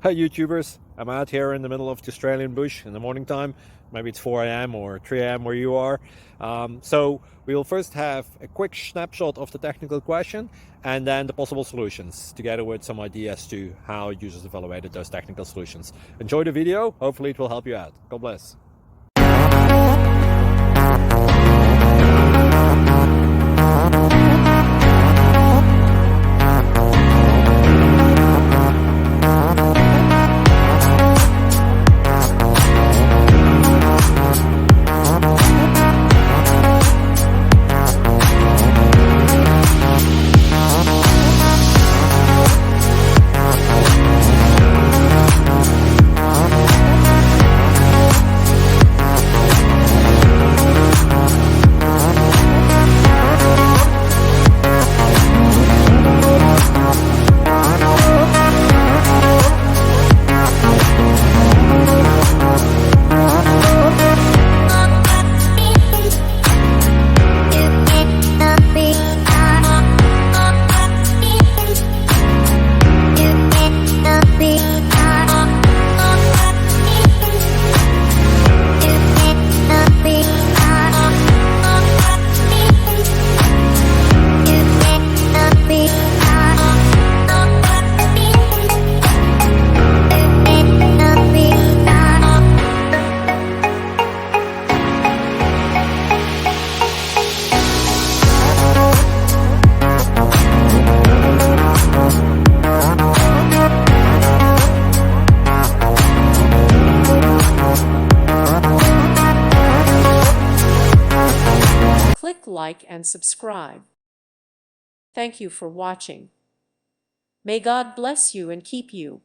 Hi YouTubers, I'm out here in the middle of the Australian bush in the morning time. Maybe it's 4 a.m. or 3 a.m. where you are. So we'll first have a quick snapshot of the technical question and then the possible solutions, together with some ideas to how users evaluated those technical solutions. Enjoy the video, hopefully it will help you out. God bless. Click like and subscribe. Thank you for watching. May God bless you and keep you.